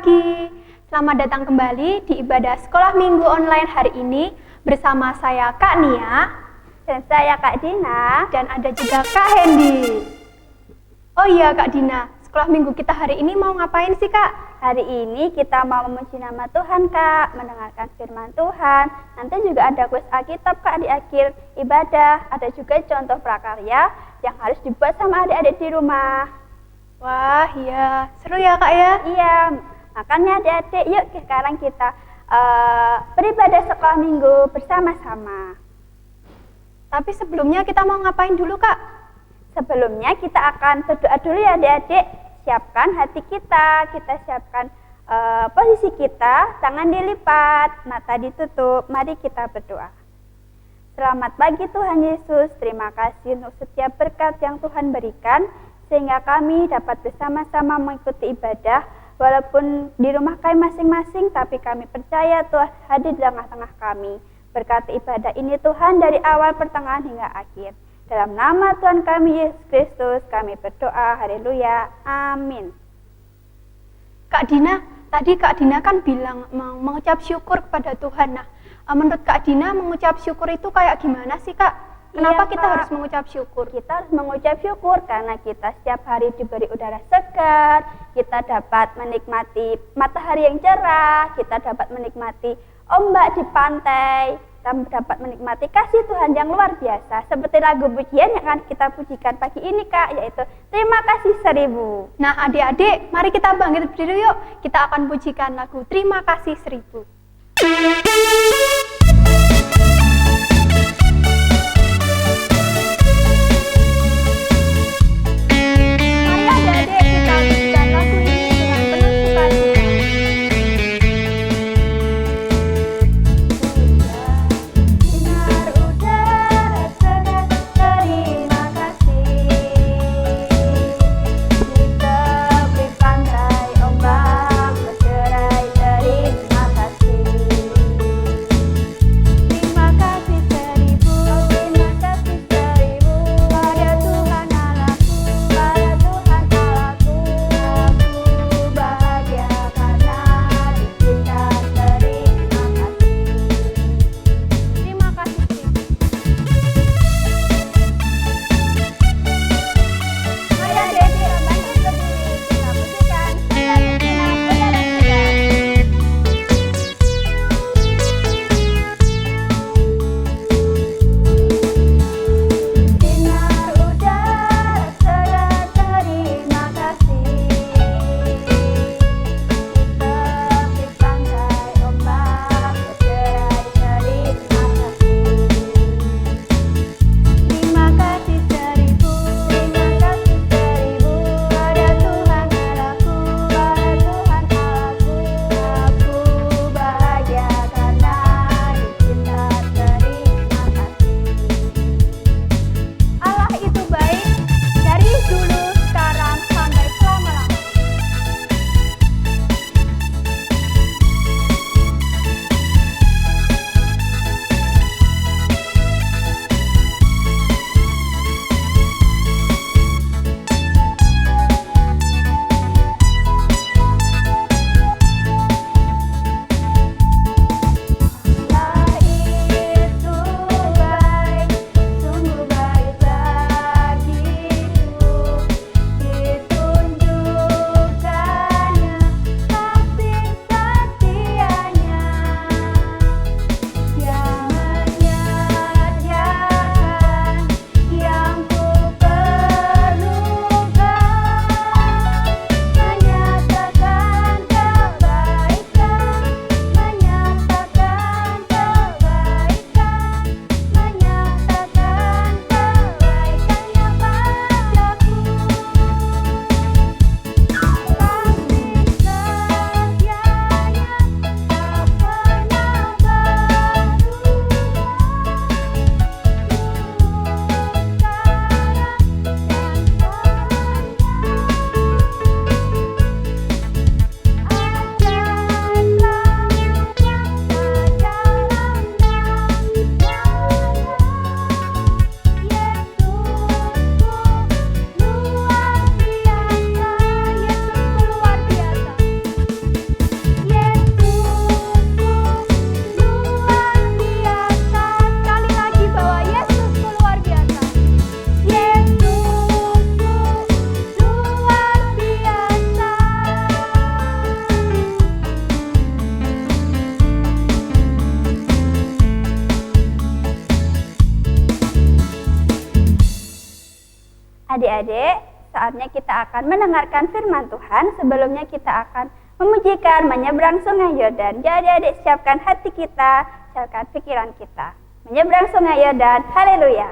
pagi. Selamat datang kembali di ibadah sekolah minggu online hari ini bersama saya Kak Nia Dan saya Kak Dina. dan ada juga Kak Hendy. Oh iya Kak Dina, sekolah minggu kita hari ini mau ngapain sih Kak? Hari ini kita mau memuji nama Tuhan Kak, mendengarkan firman Tuhan. Nanti juga ada kuis Alkitab Kak di akhir ibadah. Ada juga contoh prakarya yang harus dibuat sama adik-adik di rumah. Wah iya, seru ya Kak ya? Iya, makanya adik-adik yuk sekarang kita beribadah sekolah minggu bersama-sama. Tapi sebelumnya kita mau ngapain dulu Kak? Sebelumnya kita akan berdoa dulu ya adik-adik. Siapkan hati kita siapkan posisi kita, tangan dilipat, mata ditutup. Mari kita berdoa. Selamat pagi Tuhan Yesus, terima kasih untuk setiap berkat yang Tuhan berikan, sehingga kami dapat bersama-sama mengikuti ibadah, walaupun di rumah kami masing-masing, tapi kami percaya Tuhan hadir di tengah-tengah kami. Berkati ibadah ini Tuhan dari awal, pertengahan hingga akhir. Dalam nama Tuhan kami Yesus Kristus kami berdoa, haleluya, amin. Kak Dina, tadi Kak Dina kan bilang mau mengucap syukur kepada Tuhan. Nah, menurut Kak Dina mengucap syukur itu kayak gimana sih Kak? Kenapa Iya, kita Kak. harus mengucap syukur? Kita harus mengucap syukur karena kita setiap hari diberi udara segar, kita dapat menikmati matahari yang cerah, kita dapat menikmati ombak di pantai, kita dapat menikmati kasih Tuhan yang luar biasa. Seperti lagu pujian yang akan kita pujikan pagi ini Kak, yaitu Terima Kasih 1000. Nah adik-adik, mari kita bangkit berdiri yuk. Kita akan pujikan lagu Terima Kasih 1000. Mari adik-adik kita pujikan lagu ini dengan penuh sukacita. Sinar udara segar, terima kasih. Di tepi pantai ombak bercerai, terima kasih. adik-adik, saatnya kita akan mendengarkan firman Tuhan. Sebelumnya kita akan memujikan menyeberang sungai Yordan. Jadi adik siapkan hati kita, siapkan pikiran kita. Menyeberang sungai Yordan, haleluya.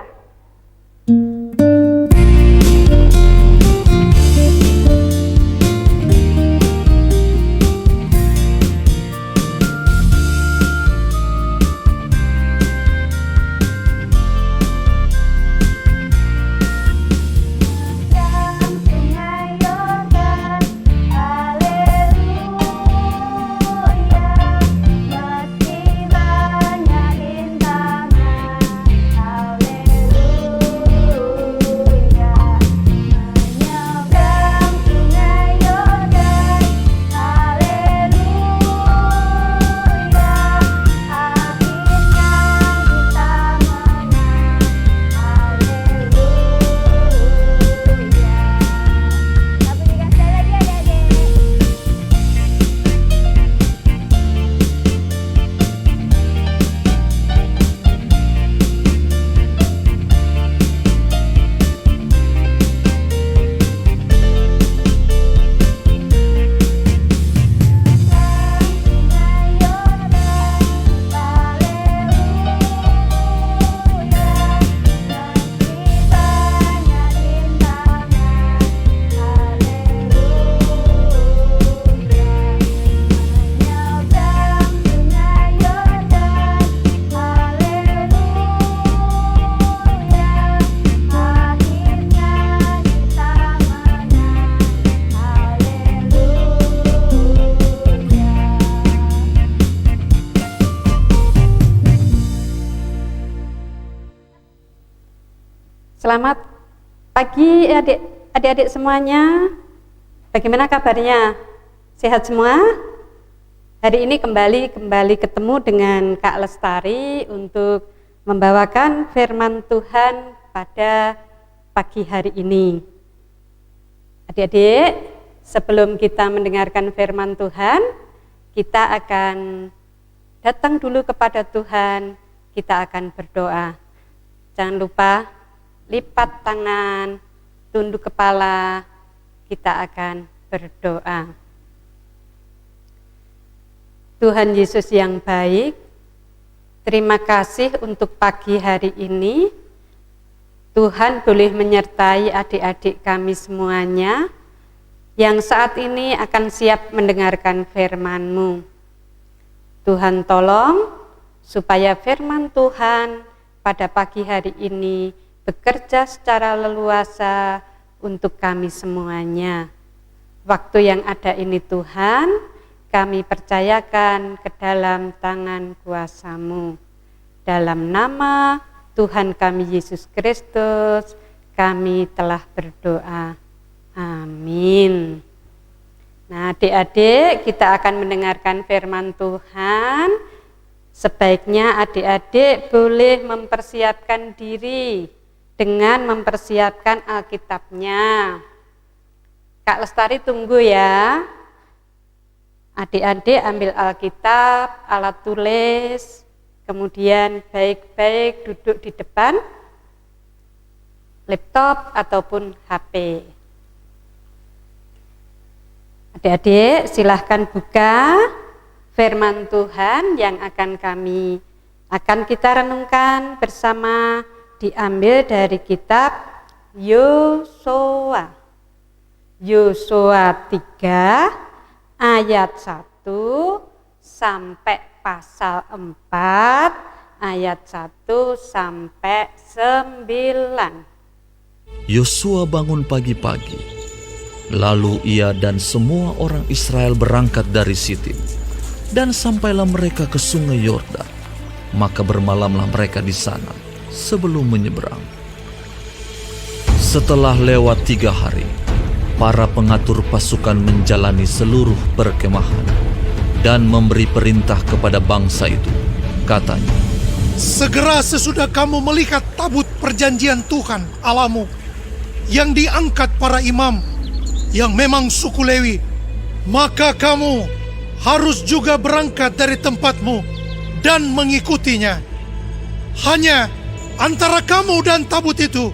Selamat pagi adik-adik semuanya. Bagaimana kabarnya? Sehat semua? Hari ini kembali ketemu dengan Kak Lestari untuk membawakan firman Tuhan pada pagi hari ini. Adik-adik, sebelum kita mendengarkan firman Tuhan, kita akan datang dulu kepada Tuhan, kita akan berdoa. Jangan lupa lipat tangan, tunduk kepala, kita akan berdoa. Tuhan Yesus yang baik, terima kasih untuk pagi hari ini. Tuhan boleh menyertai adik-adik kami semuanya yang saat ini akan siap mendengarkan firman-Mu. Tuhan tolong supaya firman Tuhan pada pagi hari ini bekerja secara leluasa untuk kami semuanya. Waktu yang ada ini Tuhan, kami percayakan ke dalam tangan kuasa-Mu. Dalam nama Tuhan kami Yesus Kristus, kami telah berdoa. Amin. Nah, adik-adik, kita akan mendengarkan firman Tuhan. Sebaiknya adik-adik boleh mempersiapkan diri dengan mempersiapkan Alkitabnya. Kak Lestari tunggu ya. Adik-adik ambil Alkitab, alat tulis, kemudian baik-baik duduk di depan laptop ataupun HP. Adik-adik silahkan buka firman Tuhan yang akan kita renungkan bersama, diambil dari kitab Yosua. Yosua 3 ayat 1 sampai pasal 4 ayat 1 sampai 9. Yosua bangun pagi-pagi, lalu ia dan semua orang Israel berangkat dari Sitim, dan sampailah mereka ke sungai Yordan. Maka bermalamlah mereka di sana sebelum menyeberang. Setelah lewat 3 hari, para pengatur pasukan menjalani seluruh perkemahan dan memberi perintah kepada bangsa itu. Katanya, segera sesudah kamu melihat tabut perjanjian Tuhan Allahmu yang diangkat para imam yang memang suku Lewi, maka kamu harus juga berangkat dari tempatmu dan mengikutinya. Hanya antara kamu dan tabut itu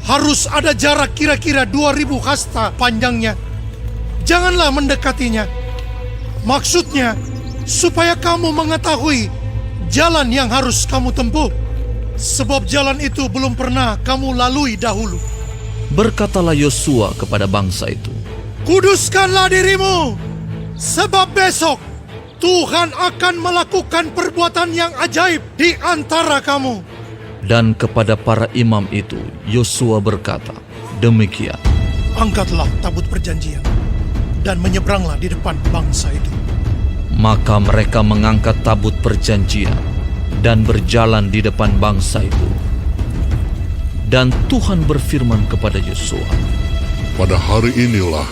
Harus ada jarak kira-kira 2000 hasta panjangnya. Janganlah mendekatinya. Maksudnya, supaya kamu mengetahui jalan yang harus kamu tempuh. Sebab jalan itu belum pernah kamu lalui dahulu. Berkatalah Yosua kepada bangsa itu, Kuduskanlah dirimu, sebab besok Tuhan akan melakukan perbuatan yang ajaib di antara kamu. dan kepada para imam itu Yosua berkata, demikian. Angkatlah tabut perjanjian dan menyeberanglah di depan bangsa itu. Maka mereka mengangkat tabut perjanjian dan berjalan di depan bangsa itu. Dan Tuhan berfirman kepada Yosua, Pada hari inilah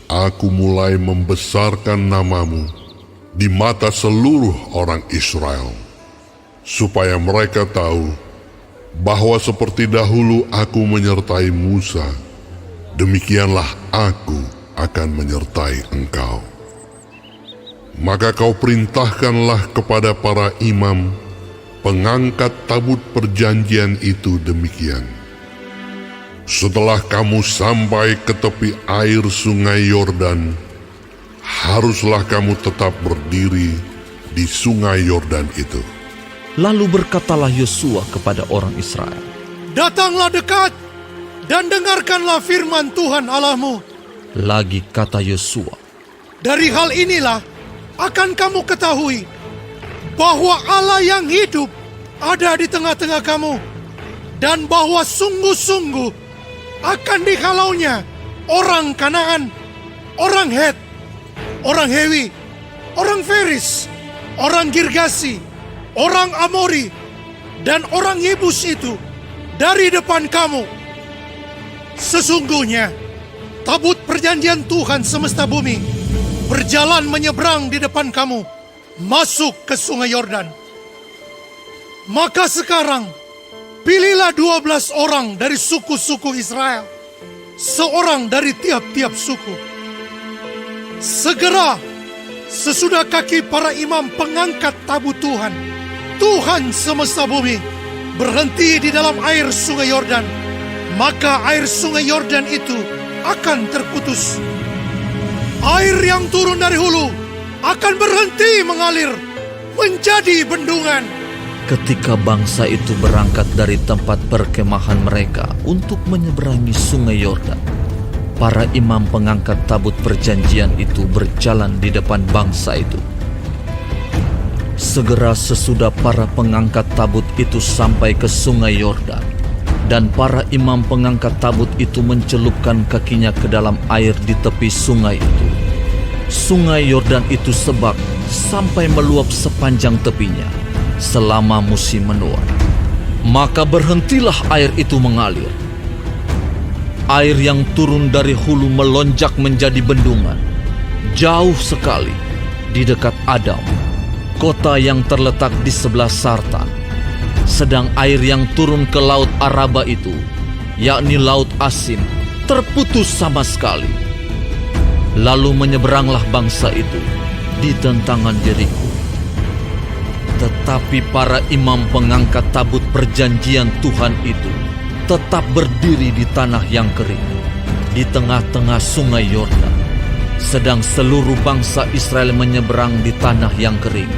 aku mulai membesarkan namamu di mata seluruh orang Israel, supaya mereka tahu bahwa seperti dahulu aku menyertai Musa, demikianlah aku akan menyertai engkau. Maka kau perintahkanlah kepada para imam pengangkat tabut perjanjian itu demikian. Setelah kamu sampai ke tepi air sungai Yordan, haruslah kamu tetap berdiri di sungai Yordan itu. lalu berkatalah Yosua kepada orang Israel, Datanglah dekat dan dengarkanlah firman Tuhan Allahmu. lagi kata Yosua, Dari hal inilah akan kamu ketahui bahwa Allah yang hidup ada di tengah-tengah kamu, dan bahwa sungguh-sungguh akan dihalaunya orang Kanaan, orang Het, orang Hewi, orang Feris, orang Girgasi, orang Amori, dan orang Yebus itu dari depan kamu. Sesungguhnya tabut perjanjian Tuhan semesta bumi berjalan menyeberang di depan kamu, masuk ke sungai Yordan. Maka sekarang pilihlah 12 orang dari suku-suku Israel, seorang dari tiap-tiap suku. Segera sesudah kaki para imam pengangkat tabut Tuhan, Tuhan semesta bumi, berhenti di dalam air sungai Yordan, maka air sungai Yordan itu akan terputus. Air yang turun dari hulu akan berhenti mengalir menjadi bendungan. ketika bangsa itu berangkat dari tempat perkemahan mereka untuk menyeberangi sungai Yordan, para imam pengangkat tabut perjanjian itu berjalan di depan bangsa itu. Segera sesudah para pengangkat tabut itu sampai ke sungai Yordan, dan para imam pengangkat tabut itu mencelupkan kakinya ke dalam air di tepi sungai itu. Sungai Yordan itu sebak sampai meluap sepanjang tepinya selama musim menuai. Maka berhentilah air itu mengalir. Air yang turun dari hulu melonjak menjadi bendungan, jauh sekali di dekat Adam, kota yang terletak di sebelah Sartan. Sedang air yang turun ke laut Araba itu, yakni laut Asin, terputus sama sekali. Lalu menyeberanglah bangsa itu di tentangan Yeriko. Tetapi para imam pengangkat tabut perjanjian Tuhan itu tetap berdiri di tanah yang kering, di tengah-tengah sungai Yordan. Sedang seluruh bangsa Israel menyeberang di tanah yang kering,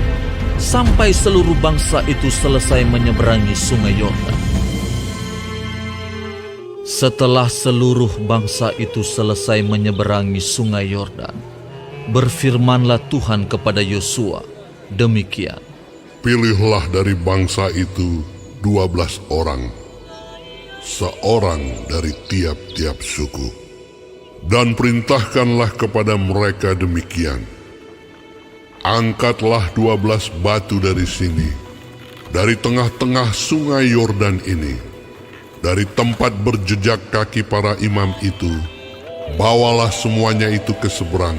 sampai seluruh bangsa itu selesai menyeberangi sungai Yordan. Setelah seluruh bangsa itu selesai menyeberangi sungai Yordan, berfirmanlah Tuhan kepada Yosua, demikian. Pilihlah dari bangsa itu 12 orang, seorang dari tiap-tiap suku, dan perintahkanlah kepada mereka demikian. Angkatlah 12 batu dari sini, dari tengah-tengah sungai Yordan ini, dari tempat berjejak kaki para imam itu. Bawalah semuanya itu ke seberang,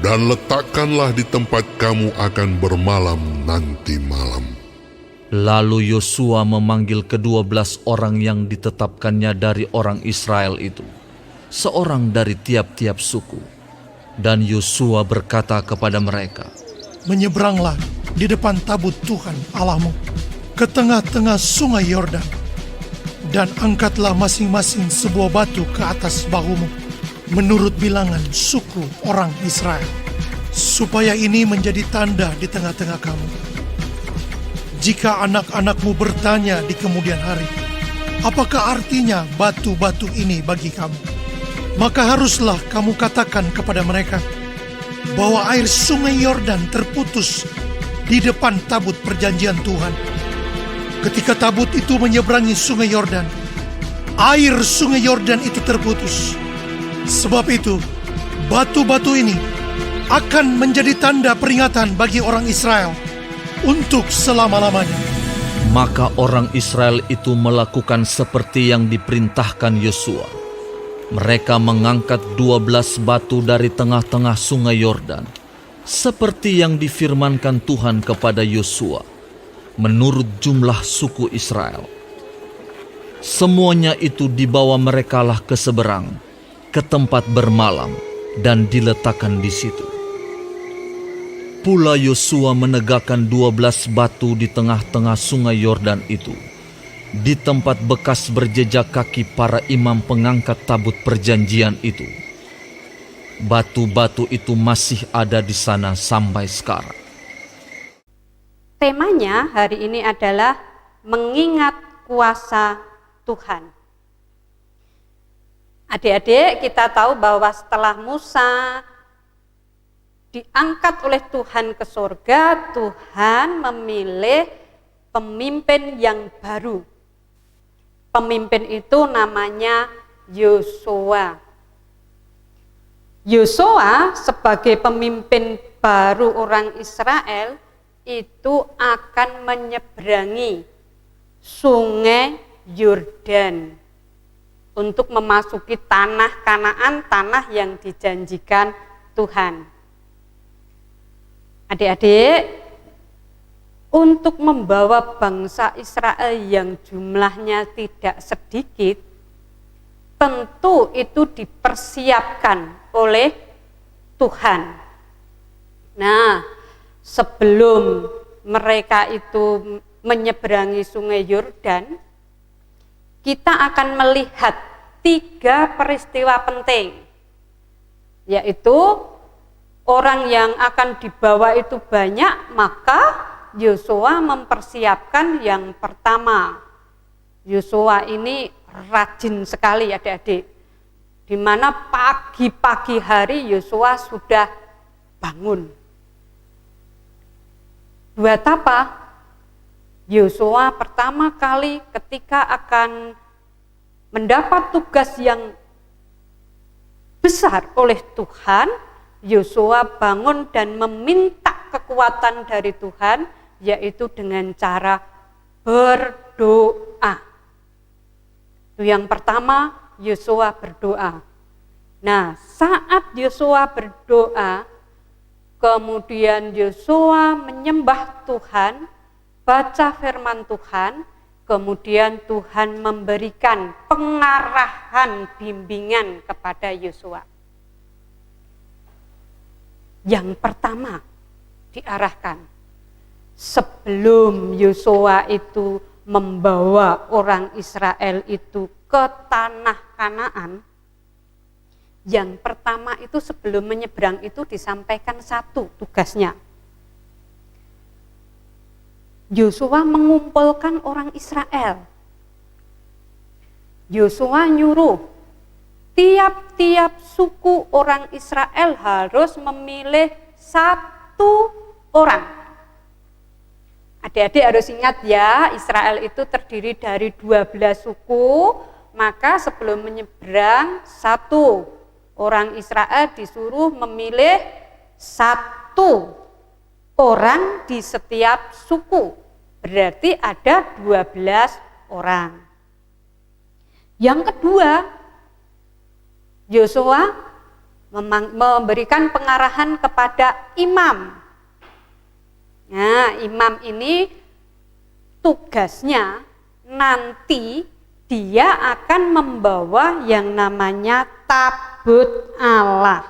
dan letakkanlah di tempat kamu akan bermalam nanti malam. Lalu Yosua memanggil ke-12 orang yang ditetapkannya dari orang Israel itu, seorang dari tiap-tiap suku. Dan Yosua berkata kepada mereka, Menyeberanglah di depan tabut Tuhan Allahmu ke tengah-tengah sungai Yordan. dan angkatlah masing-masing sebuah batu ke atas bahumu, menurut bilangan suku orang Israel, supaya ini menjadi tanda di tengah-tengah kamu. Jika anak-anakmu bertanya di kemudian hari, apakah artinya batu-batu ini bagi kamu? Maka haruslah kamu katakan kepada mereka bahwa air sungai Yordan terputus di depan tabut perjanjian Tuhan. Ketika tabut itu menyeberangi sungai Yordan, air sungai Yordan itu terputus. Sebab itu, batu-batu ini akan menjadi tanda peringatan bagi orang Israel untuk selama-lamanya. Maka orang Israel itu melakukan seperti yang diperintahkan Yosua. Mereka mengangkat 12 batu dari tengah-tengah sungai Yordan, seperti yang difirmankan Tuhan kepada Yosua, menurut jumlah suku Israel. Semuanya itu dibawa merekalah ke seberang, ke tempat bermalam, dan diletakkan di situ. Pula Yosua menegakkan 12 batu di tengah-tengah sungai Yordan itu, di tempat bekas berjejak kaki para imam pengangkat tabut perjanjian itu. Batu-batu itu masih ada di sana sampai sekarang. Temanya hari ini adalah mengingat kuasa Tuhan. Adik-adik, kita tahu bahwa setelah Musa diangkat oleh Tuhan ke surga, Tuhan memilih pemimpin yang baru. Pemimpin itu namanya Yosua. Yosua sebagai pemimpin baru orang Israel itu akan menyeberangi sungai Yordan untuk memasuki tanah Kanaan, tanah yang dijanjikan Tuhan. Adik-adik, untuk membawa bangsa Israel yang jumlahnya tidak sedikit, tentu itu dipersiapkan oleh Tuhan. Nah, sebelum mereka itu menyeberangi sungai Yordan, kita akan melihat 3 peristiwa penting, yaitu orang yang akan dibawa itu banyak, maka Yosua mempersiapkan yang pertama. Yosua ini rajin sekali adik-adik, di mana pagi-pagi hari Yosua sudah bangun. Buat apa? Yosua pertama kali ketika akan mendapat tugas yang besar oleh Tuhan, Yosua bangun dan meminta kekuatan dari Tuhan, yaitu dengan cara berdoa. Itu yang pertama, Yosua berdoa. Nah, saat Yosua berdoa, kemudian Yosua menyembah Tuhan, baca firman Tuhan, kemudian Tuhan memberikan pengarahan, bimbingan kepada Yosua. Yang pertama diarahkan, sebelum Yosua itu membawa orang Israel itu ke tanah Kanaan, yang pertama itu sebelum menyeberang itu disampaikan satu tugasnya. Yosua mengumpulkan orang Israel. Yosua nyuruh tiap-tiap suku orang Israel harus memilih 1 orang. Adik-adik harus ingat ya, Israel itu terdiri dari 12 suku, maka sebelum menyeberang 1 orang Israel disuruh memilih 1 orang di setiap suku. Berarti ada 12 orang. Yang kedua, Yosua memberikan pengarahan kepada imam. Nah, imam ini tugasnya nanti dia akan membawa yang namanya tabut Allah.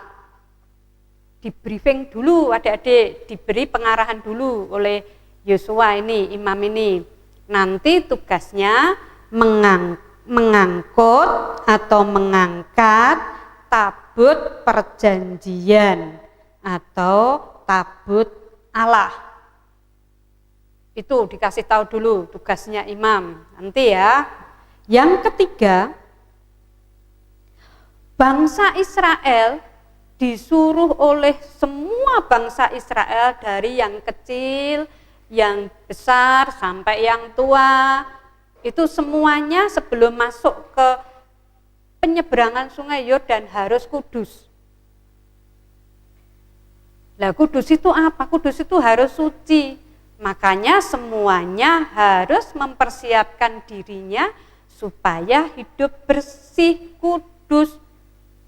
Di briefing dulu adik-adik, diberi pengarahan dulu oleh Yosua ini, imam ini. Nanti tugasnya mengangkat mengangkut atau mengangkat tabut perjanjian atau tabut Allah. Itu dikasih tahu dulu tugasnya imam. Nanti ya. Yang ketiga, bangsa Israel disuruh oleh semua bangsa Israel dari yang kecil, yang besar sampai yang tua, itu semuanya sebelum masuk ke penyeberangan sungai Yordan harus kudus. Lah kudus itu apa? Kudus itu harus suci. Makanya semuanya harus mempersiapkan dirinya supaya hidup bersih, kudus,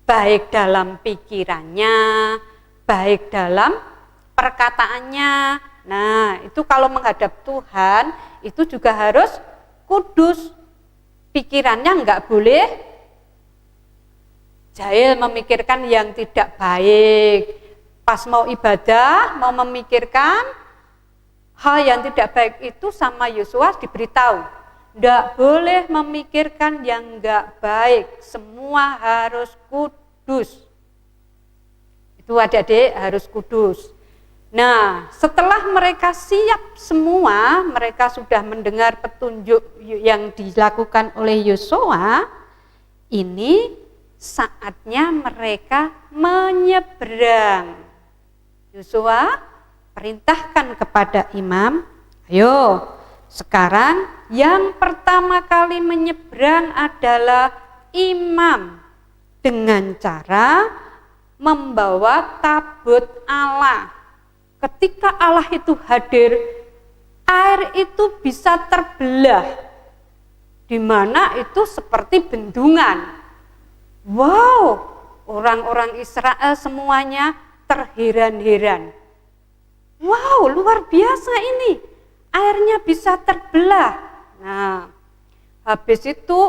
baik dalam pikirannya, baik dalam perkataannya. Nah, itu kalau menghadap Tuhan, itu juga harus kudus. Pikirannya enggak boleh jahil memikirkan yang tidak baik. Pas mau ibadah, mau memikirkan hal yang tidak baik itu sama Yosua diberitahu. Enggak boleh memikirkan yang enggak baik, semua harus kudus. Itu adik-adik harus kudus. Nah, setelah mereka siap semua, mereka sudah mendengar petunjuk yang dilakukan oleh Yosua, ini saatnya mereka menyeberang. Yosua perintahkan kepada imam, ayo sekarang yang pertama kali menyeberang adalah imam dengan cara membawa tabut Allah. Ketika Allah itu hadir, air itu bisa terbelah, di mana itu seperti bendungan. Wow, orang-orang Israel semuanya terheran-heran. Wow, luar biasa ini, airnya bisa terbelah. Nah, habis itu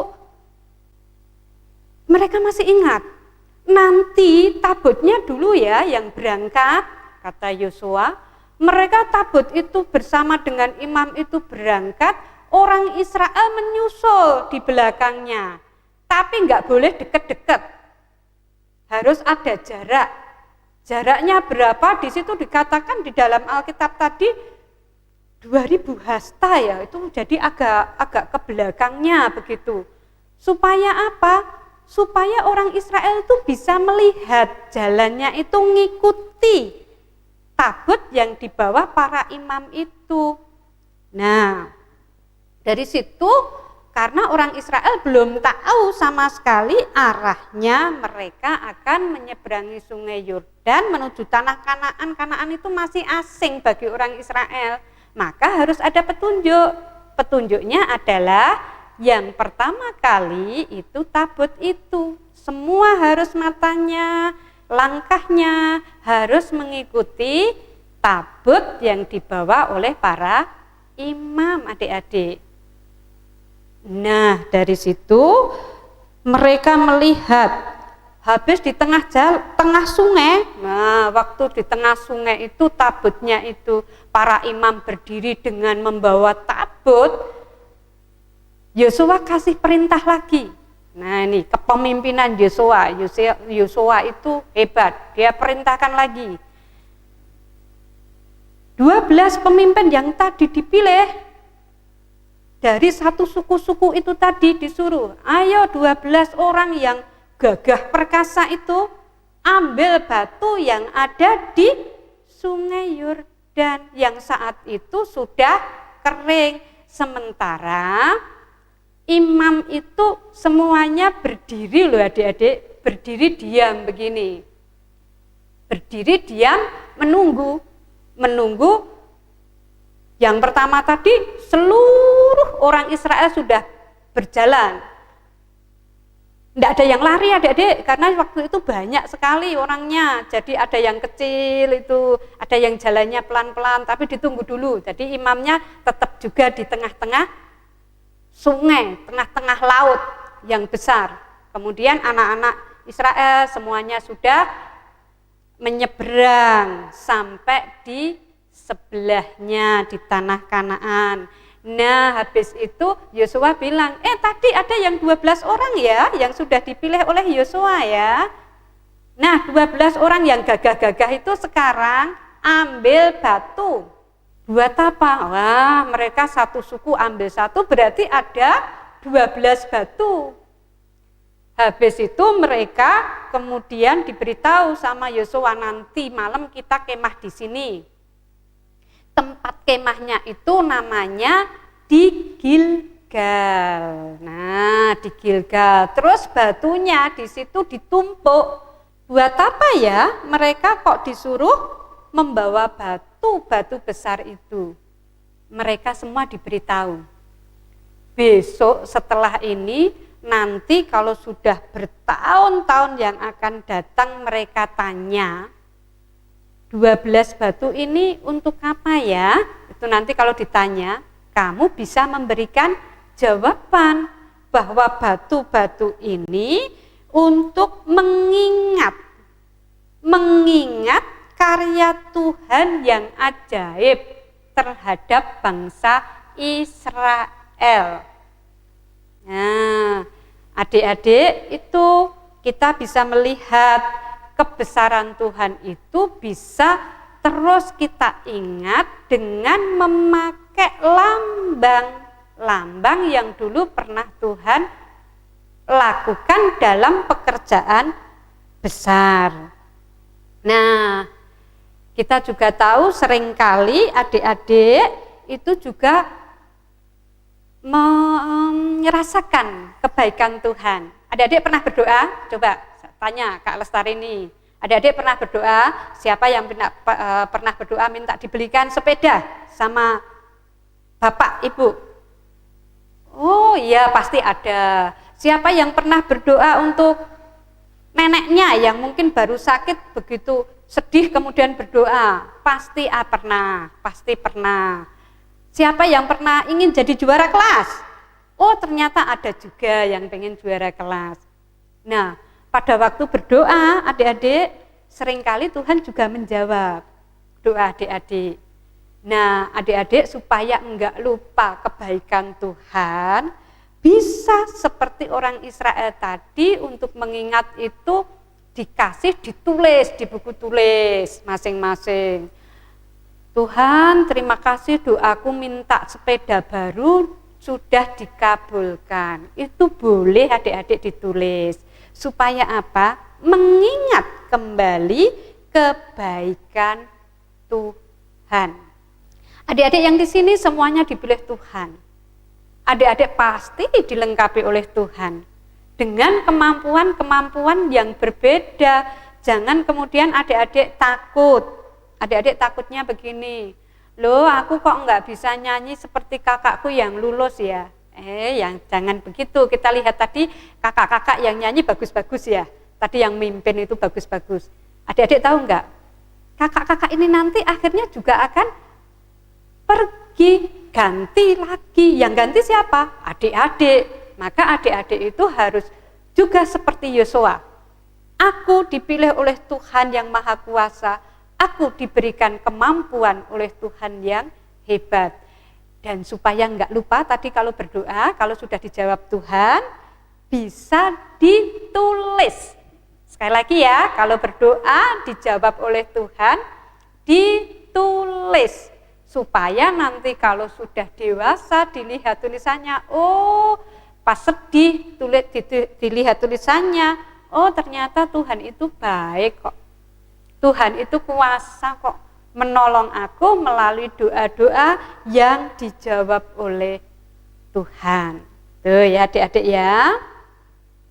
mereka masih ingat, nanti tabutnya dulu ya yang berangkat, kata Yosua. Mereka tabut itu bersama dengan imam itu berangkat, orang Israel menyusul di belakangnya. Tapi enggak boleh dekat-dekat, harus ada jarak. Jaraknya berapa? Di situ dikatakan di dalam Alkitab tadi 2000 hasta ya, itu jadi agak ke belakangnya begitu. Supaya apa? Supaya orang Israel itu bisa melihat jalannya itu ngikuti tabut yang dibawa para imam itu. Nah, dari situ karena orang Israel belum tahu sama sekali arahnya mereka akan menyeberangi sungai Yordan menuju tanah Kanaan. Kanaan itu masih asing bagi orang Israel. Maka harus ada petunjuk. Petunjuknya adalah yang pertama kali itu tabut itu. Semua harus matanya, langkahnya harus mengikuti tabut yang dibawa oleh para imam, adik-adik. Nah, dari situ mereka melihat habis di tengah sungai. Nah, waktu di tengah sungai itu tabutnya itu para imam berdiri dengan membawa tabut. Yosua kasih perintah lagi. Nah, ini kepemimpinan Yosua. Yosua itu hebat. Dia perintahkan lagi. 12 pemimpin yang tadi dipilih dari satu suku-suku itu tadi disuruh, ayo 12 orang yang gagah perkasa itu ambil batu yang ada di sungai Yordan yang saat itu sudah kering. Sementara imam itu semuanya berdiri loh adik-adik, berdiri diam begini. Berdiri diam menunggu. Yang pertama tadi seluruh orang Israel sudah berjalan. Tidak ada yang lari adik-adik karena waktu itu banyak sekali orangnya. Jadi ada yang kecil itu, ada yang jalannya pelan-pelan tapi ditunggu dulu. Jadi imamnya tetap juga di tengah-tengah sungai, tengah-tengah laut yang besar. Kemudian anak-anak Israel semuanya sudah menyeberang sampai di sebelahnya di tanah Kanaan. Nah, habis itu Yosua bilang, tadi ada yang 12 orang ya, yang sudah dipilih oleh Yosua ya. Nah, 12 orang yang gagah-gagah itu sekarang ambil batu. Buat apa? Wah, mereka satu suku ambil satu, berarti ada 12 batu. Habis itu mereka kemudian diberitahu sama Yosua, nanti malam kita kemah di sini. Tempat kemahnya itu namanya di Gilgal. Nah, di Gilgal. Terus batunya di situ ditumpuk. Buat apa ya? Mereka kok disuruh membawa batu besar itu. Mereka semua diberitahu. Besok setelah ini, nanti kalau sudah bertahun-tahun yang akan datang, mereka tanya, 12 batu ini untuk apa ya? Itu nanti kalau ditanya, kamu bisa memberikan jawaban bahwa batu-batu ini untuk mengingat karya Tuhan yang ajaib terhadap bangsa Israel. Nah, adik-adik, itu kita bisa melihat kebesaran Tuhan itu bisa terus kita ingat dengan memakai lambang yang dulu pernah Tuhan lakukan dalam pekerjaan besar. Nah, kita juga tahu seringkali adik-adik itu juga merasakan kebaikan Tuhan. Adik-adik pernah berdoa? Coba tanya Kak Lestari ini. Adik-adik pernah berdoa? Siapa yang pernah berdoa minta dibelikan sepeda sama Bapak, Ibu? Oh iya, pasti ada. Siapa yang pernah berdoa untuk neneknya yang mungkin baru sakit, begitu sedih kemudian berdoa? Pasti pernah. Siapa yang pernah ingin jadi juara kelas? Oh, ternyata ada juga yang pengen juara kelas. Nah, pada waktu berdoa, adik-adik, seringkali Tuhan juga menjawab doa adik-adik. Nah, adik-adik supaya enggak lupa kebaikan Tuhan, bisa seperti orang Israel tadi, untuk mengingat itu ditulis di buku tulis masing-masing. Tuhan, terima kasih, doaku minta sepeda baru sudah dikabulkan. Itu boleh adik-adik ditulis. Supaya apa? Mengingat kembali kebaikan Tuhan. Adik-adik yang di sini semuanya dipilih Tuhan. Adik-adik pasti dilengkapi oleh Tuhan dengan kemampuan-kemampuan yang berbeda. Jangan kemudian adik-adik takut. Adik-adik takutnya begini, loh aku kok nggak bisa nyanyi seperti kakakku yang lulus ya. Yang jangan begitu. Kita lihat tadi kakak-kakak yang nyanyi bagus-bagus ya. Tadi yang mimpin itu bagus-bagus. Adik-adik tahu nggak? Kakak-kakak ini nanti akhirnya juga akan pergi, ganti lagi. Yang ganti siapa? Adik-adik. Maka adik-adik itu harus juga seperti Yosua. Aku dipilih oleh Tuhan yang Maha Kuasa. Aku diberikan kemampuan oleh Tuhan yang hebat. Dan supaya enggak lupa tadi kalau berdoa, kalau sudah dijawab Tuhan, bisa ditulis. Sekali lagi ya, kalau berdoa dijawab oleh Tuhan, ditulis. Supaya nanti kalau sudah dewasa dilihat tulisannya, oh pas sedih dilihat tulisannya, oh ternyata Tuhan itu baik kok. Tuhan itu kuasa kok menolong aku melalui doa-doa yang dijawab oleh Tuhan. Tuh ya adik-adik ya.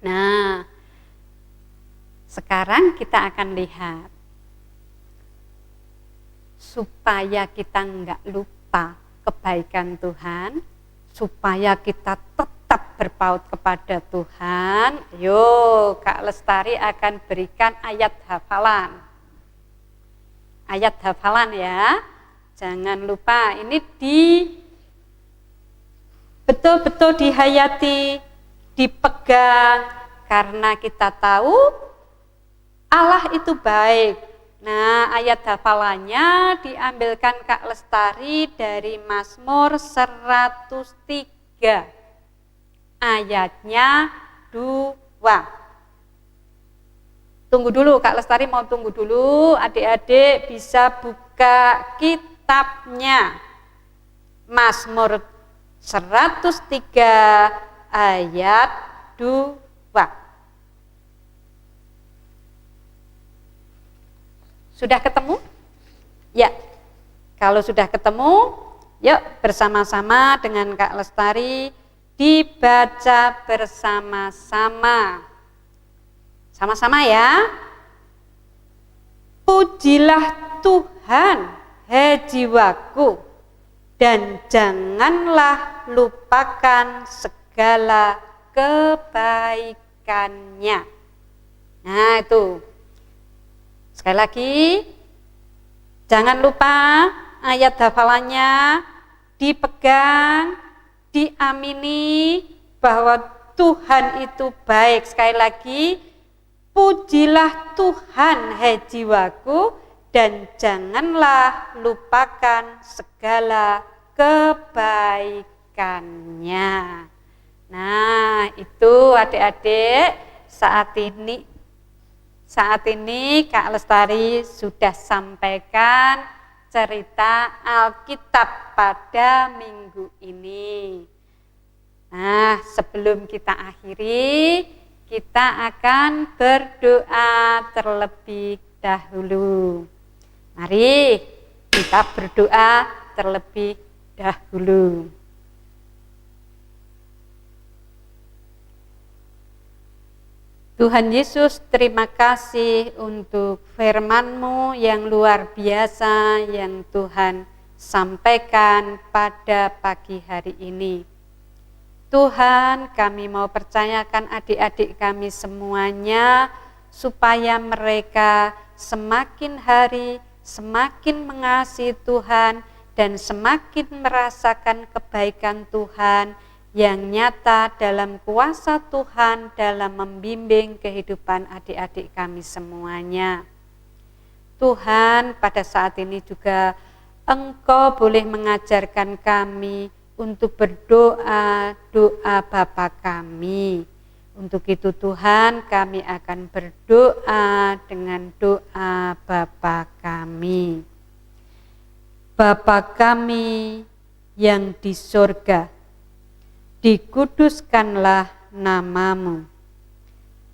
Nah, sekarang kita akan lihat supaya kita enggak lupa kebaikan Tuhan, supaya kita tetap berpaut kepada Tuhan. Yuk, Kak Lestari akan berikan ayat hafalan. Ayat hafalan ya, jangan lupa ini betul-betul dihayati, dipegang, karena kita tahu Allah itu baik. Nah, ayat hafalannya diambilkan Kak Lestari dari Mazmur 103. Ayatnya 2. Tunggu dulu, Kak Lestari mau tunggu dulu. Adik-adik bisa buka kitabnya. Mazmur 103 ayat 2. Sudah ketemu? Ya. Kalau sudah ketemu, yuk bersama-sama dengan Kak Lestari dibaca bersama-sama. Sama-sama ya. Pujilah Tuhan, hai jiwaku, dan janganlah lupakan segala kebaikannya. Nah itu. Sekali lagi, jangan lupa ayat hafalannya dipegang, diamini bahwa Tuhan itu baik. Sekali lagi, pujilah Tuhan, hai jiwaku, dan janganlah lupakan segala kebaikannya. Nah, itu adik-adik saat ini Kak Lestari sudah sampaikan cerita Alkitab pada minggu ini. Nah, sebelum kita akhiri, kita akan berdoa terlebih dahulu. Mari kita berdoa terlebih dahulu. Tuhan Yesus, terima kasih untuk firman-Mu yang luar biasa yang Tuhan sampaikan pada pagi hari ini. Tuhan, kami mau percayakan adik-adik kami semuanya supaya mereka semakin hari semakin mengasihi Tuhan dan semakin merasakan kebaikan Tuhan yang nyata dalam kuasa Tuhan dalam membimbing kehidupan adik-adik kami semuanya. Tuhan, pada saat ini juga Engkau boleh mengajarkan kami untuk berdoa, doa Bapa kami. Untuk itu Tuhan, kami akan berdoa dengan doa Bapa kami. Bapa kami yang di surga, dikuduskanlah nama-Mu,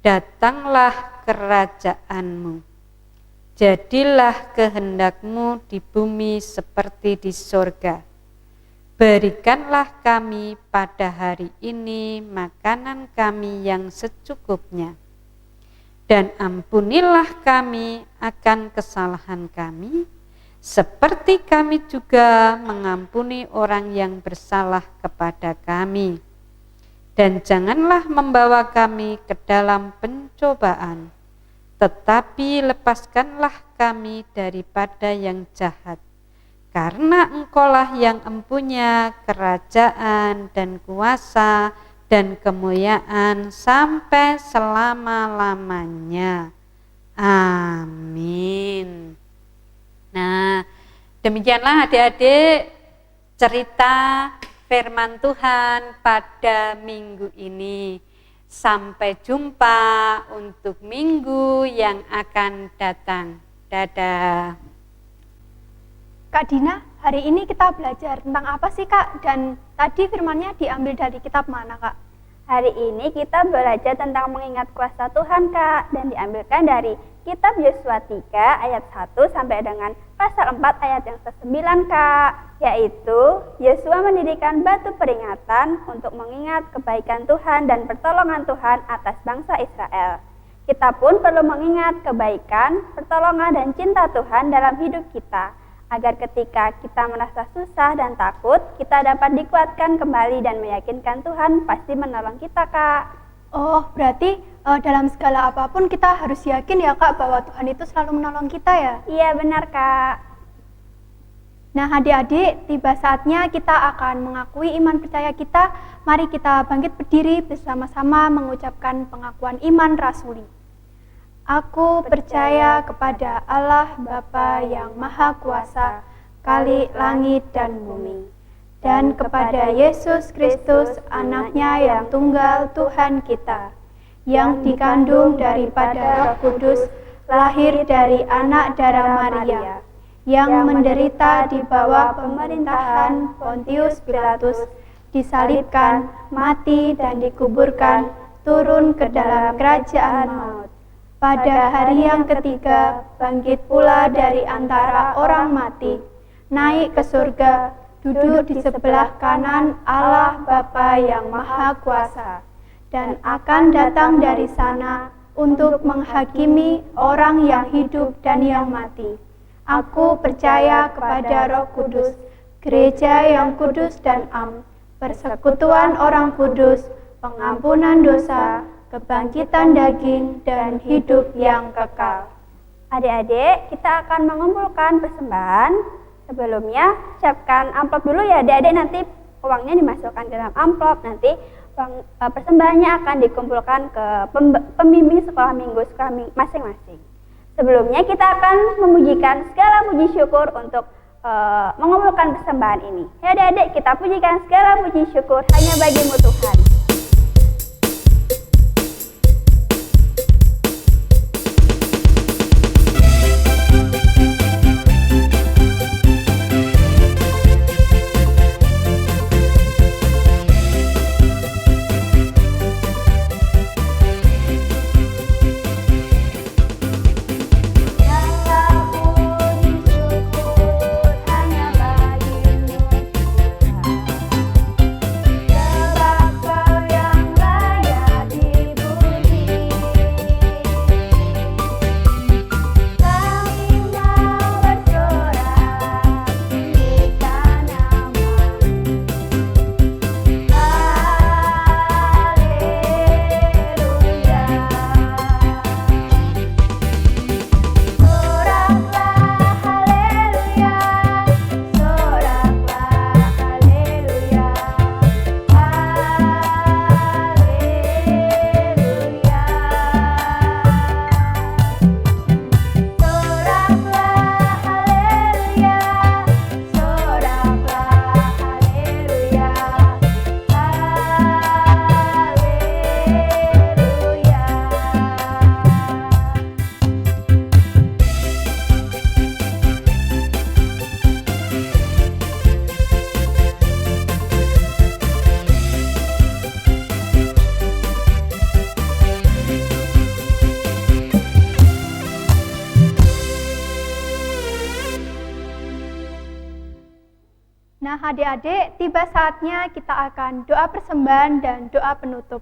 datanglah kerajaan-Mu, jadilah kehendak-Mu di bumi seperti di surga. Berikanlah kami pada hari ini makanan kami yang secukupnya, dan ampunilah kami akan kesalahan kami, seperti kami juga mengampuni orang yang bersalah kepada kami. Dan janganlah membawa kami ke dalam pencobaan, tetapi lepaskanlah kami daripada yang jahat. Karena Engkaulah yang empunya kerajaan dan kuasa dan kemuliaan sampai selama-lamanya. Amin. Nah, demikianlah adik-adik cerita firman Tuhan pada minggu ini. Sampai jumpa untuk minggu yang akan datang. Dadah. Kak Dina, hari ini kita belajar tentang apa sih Kak? Dan tadi firmannya diambil dari kitab mana Kak? Hari ini kita belajar tentang mengingat kuasa Tuhan Kak, dan diambilkan dari kitab Yosua 3 ayat 1 sampai dengan pasal 4 ayat yang ke-9 Kak, yaitu Yosua mendirikan batu peringatan untuk mengingat kebaikan Tuhan dan pertolongan Tuhan atas bangsa Israel. Kita pun perlu mengingat kebaikan, pertolongan dan cinta Tuhan dalam hidup kita, agar ketika kita merasa susah dan takut, kita dapat dikuatkan kembali dan meyakinkan Tuhan pasti menolong kita Kak. Oh, berarti dalam segala apapun kita harus yakin ya Kak bahwa Tuhan itu selalu menolong kita ya? Iya benar Kak. Nah adik-adik, tiba saatnya kita akan mengakui iman percaya kita. Mari kita bangkit berdiri bersama-sama mengucapkan pengakuan iman rasuli. Aku percaya kepada Allah Bapa yang Maha Kuasa, Khalik langit dan bumi, dan kepada Yesus Kristus, Anaknya yang tunggal Tuhan kita, yang dikandung daripada Roh Kudus, lahir dari anak darah Maria, yang menderita di bawah pemerintahan Pontius Pilatus, disalibkan, mati dan dikuburkan, turun ke dalam kerajaan maut. Pada hari yang ketiga, bangkit pula dari antara orang mati, naik ke surga, duduk di sebelah kanan Allah Bapa yang Maha Kuasa, dan akan datang dari sana untuk menghakimi orang yang hidup dan yang mati. Aku percaya kepada Roh Kudus, gereja yang kudus dan am, persekutuan orang kudus, pengampunan dosa, kebangkitan daging, dan hidup yang kekal. Adik-adik, kita akan mengumpulkan persembahan. Sebelumnya, siapkan amplop dulu ya adik-adik, nanti uangnya dimasukkan ke dalam amplop, nanti persembahannya akan dikumpulkan ke pembimbing sekolah minggu masing-masing. Sebelumnya kita akan memujikan segala puji syukur untuk mengumpulkan persembahan ini. Ya adik-adik, kita pujikan segala puji syukur hanya bagimu Tuhan. Nah adik-adik, tiba saatnya kita akan doa persembahan dan doa penutup.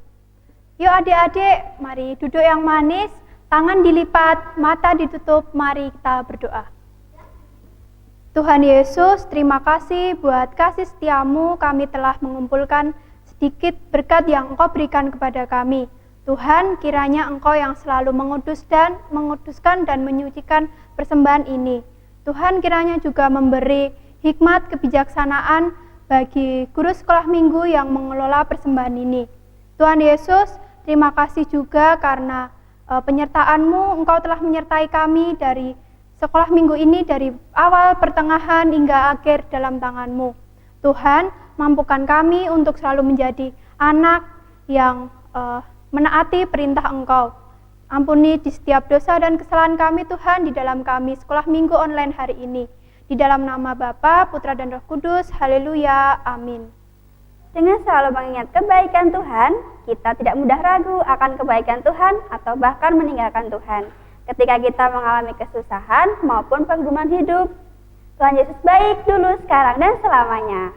Yuk adik-adik, mari duduk yang manis, tangan dilipat, mata ditutup, mari kita berdoa. Tuhan Yesus, terima kasih buat kasih setiamu, kami telah mengumpulkan sedikit berkat yang Engkau berikan kepada kami. Tuhan, kiranya Engkau yang selalu menguduskan dan menyucikan persembahan ini. Tuhan, kiranya juga memberi hikmat kebijaksanaan bagi guru sekolah minggu yang mengelola persembahan ini. Tuhan Yesus, terima kasih juga karena penyertaan-Mu, Engkau telah menyertai kami dari sekolah minggu ini dari awal, pertengahan, hingga akhir dalam tangan-Mu. Tuhan, mampukan kami untuk selalu menjadi anak yang menaati perintah Engkau. Ampuni di setiap dosa dan kesalahan kami Tuhan di dalam kami sekolah minggu online hari ini. Di dalam nama Bapa, Putra dan Roh Kudus, haleluya, amin. Dengan selalu mengingat kebaikan Tuhan, kita tidak mudah ragu akan kebaikan Tuhan atau bahkan meninggalkan Tuhan. Ketika kita mengalami kesusahan maupun pengguman hidup, Tuhan Yesus baik dulu, sekarang, dan selamanya.